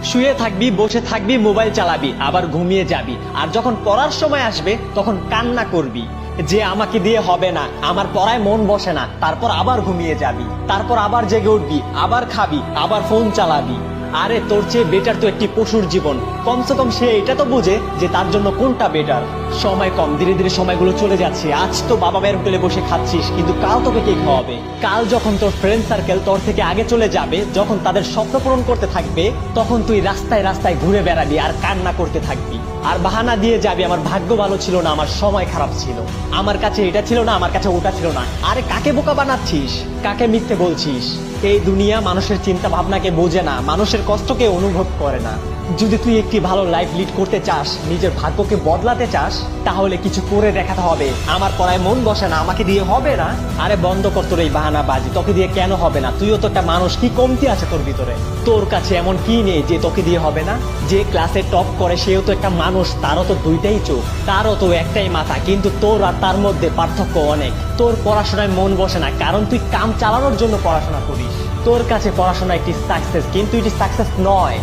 শুয়ে থাকবি, বসে থাকবি, মোবাইল চালাবি, আবার ঘুমিয়ে যাবি। আর যখন পড়ার সময় আসবে তখন কান্না করবি যে আমাকে দিয়ে হবে না, আমার পড়ায় মন বসে না। তারপর আবার ঘুমিয়ে যাবি, তারপর আবার জেগে উঠবি, আবার খাবি, আবার ফোন চালাবি। আরে তোর চেয়ে বেটার তো একটি পশুর জীবন। কমসে কম সে এটা তো বোঝে যে তার জন্য কোনটা বেটার। সময় কম, ধীরে ধীরে সময়গুলো চলে যাচ্ছে। আজ তো বাবা মায়ের হোটেলে বসে খাচ্ছিস, কিন্তু কাল তোকে কে খাওয়াবে? কাল যখন তোর ফ্রেন্ড সার্কেল তোর থেকে আগে চলে যাবে, যখন তাদের স্বপ্ন পূরণ করতে থাকবে, তখন তুই রাস্তায় রাস্তায় ঘুরে বেড়াবি আর কান্না করতে থাকবি। আর বাহানা দিয়ে যাবি আমার ভাগ্য ভালো ছিল না, আমার সময় খারাপ ছিল, আমার কাছে এটা ছিল না, আমার কাছে ওটা ছিল না। আরে কাকে বোকা বানাচ্ছিস? কাকে মিথ্যে বলছিস? এই দুনিয়া মানুষের চিন্তা ভাবনাকে বোঝে না, মানুষের কষ্টকে অনুভব করে না। যদি তুই একটি ভালো লাইফ লিড করতে চাস, নিজের ভাগ্যকে বদলাতে চাস, তাহলে কিছু করে দেখাতে হবে। আমার পড়ায় মন বসে না, আমাকে দিয়ে হবে না। আরে বন্ধ কর তোর এই বাহানা বাজি। তোকে দিয়ে কেন হবে না? তুইও তো একটা মানুষ, কি কমতি আছে তোর ভিতরে? তোর কাছে এমন কি নেই যে তোকে দিয়ে হবে না? যে ক্লাসে টপ করে সেও তো একটা মানুষ, তারও তো দুইটাই চোখ, তারও তো একটাই মাথা, কিন্তু তোর আর তার মধ্যে পার্থক্য অনেক। তোর পড়াশোনায় মন বসে না কারণ তুই কাম চালানোর জন্য পড়াশোনা করিস। তোর কাছে পড়াশোনা একটি সাকসেস, কিন্তু এটি সাকসেস নয়।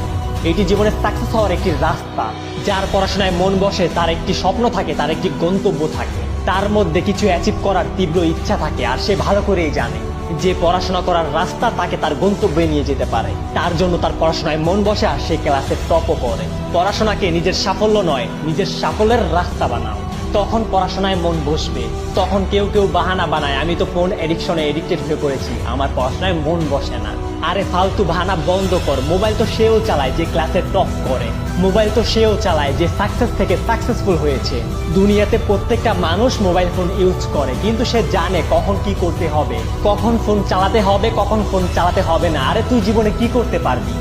এটি জীবনের সাকসেস হওয়ার একটি রাস্তা। যার পড়াশোনায় মন বসে তার একটি স্বপ্ন থাকে, তার একটি গন্তব্য থাকে, তার মধ্যে কিছু অ্যাচিভ করার তীব্র ইচ্ছা থাকে। আর সে ভালো করেই জানে যে পড়াশোনা করার রাস্তা তাকে তার গন্তব্যে নিয়ে যেতে পারে। তার জন্য তার পড়াশোনায় মন বসে আর সে ক্লাসে টপও করে। পড়াশোনাকে নিজের সাফল্য নয়, নিজের সাফল্যের রাস্তা বানাও, তখন পড়াশোনায় মন বসবে। তখন কেউ কেউ বাহানা বানায়, আমি তো ফোন এডিকশনে এডিক্টেড হয়ে পড়েছি, আমার পড়াশোনায় মন বসে না। আরে ফালতু বাহানা বন্ধ কর। মোবাইল তো সেও চালায় যে ক্লাসে টপ করে, মোবাইল তো সেও চালায় যে সাকসেস থেকে সাকসেসফুল হয়েছে। দুনিয়াতে প্রত্যেকটা মানুষ মোবাইল ফোন ইউজ করে, কিন্তু সে জানে কখন কি করতে হবে, কখন ফোন চালাতে হবে, কখন ফোন চালাতে হবে না। আরে তুই জীবনে কি করতে পারবি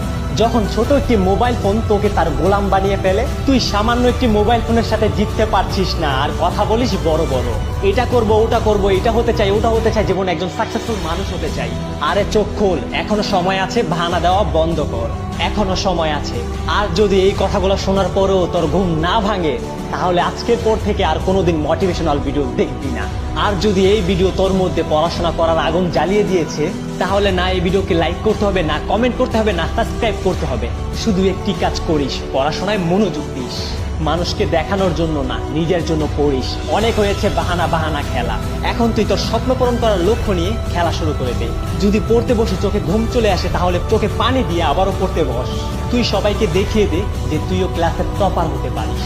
যখন ছোট একটি মোবাইল ফোন তোকে তার গোলাম বানিয়ে ফেলে? তুই সামান্য একটি মোবাইল ফোনের সাথে জিততে পারছিস না, আর কথা বলিস বড় বড়, এটা করব, ওটা করব, এটা হতে চাই, ওটা হতে চাই, জীবনে একজন সাকসেসফুল মানুষ হতে চাই। আরে চোখ খোল, এখনো সময় আছে, বাহানা দেওয়া বন্ধ কর, এখনো সময় আছে। আর যদি এই কথাগুলো শোনার পরেও তোর ঘুম না ভাঙে, তাহলে আজকের পর থেকে আর কোনোদিন মোটিভেশনাল ভিডিও দেখবি না। আর যদি এই ভিডিও তোর মধ্যে পড়াশোনা করার আগুন জ্বালিয়ে দিয়েছে, তাহলে না এই ভিডিওকে লাইক করতে হবে, না কমেন্ট করতে হবে, না সাবস্ক্রাইব করতে হবে। শুধু একটি কাজ করিস, পড়াশোনায় মনোযোগ দিস। মানুষকে দেখানোর জন্য না, নিজের জন্য পড়িস। অনেক হয়েছে বাহানা বাহানা খেলা। এখন তুই তোর স্বপ্ন পূরণ করার লক্ষ্য নিয়ে খেলা শুরু করে দে। যদি পড়তে বসে চোখে ঘুম চলে আসে, তাহলে চোখে পানি দিয়ে আবারও পড়তে বস। তুই সবাইকে দেখিয়ে দে যে তুইও ক্লাসের টপার হতে পারিস।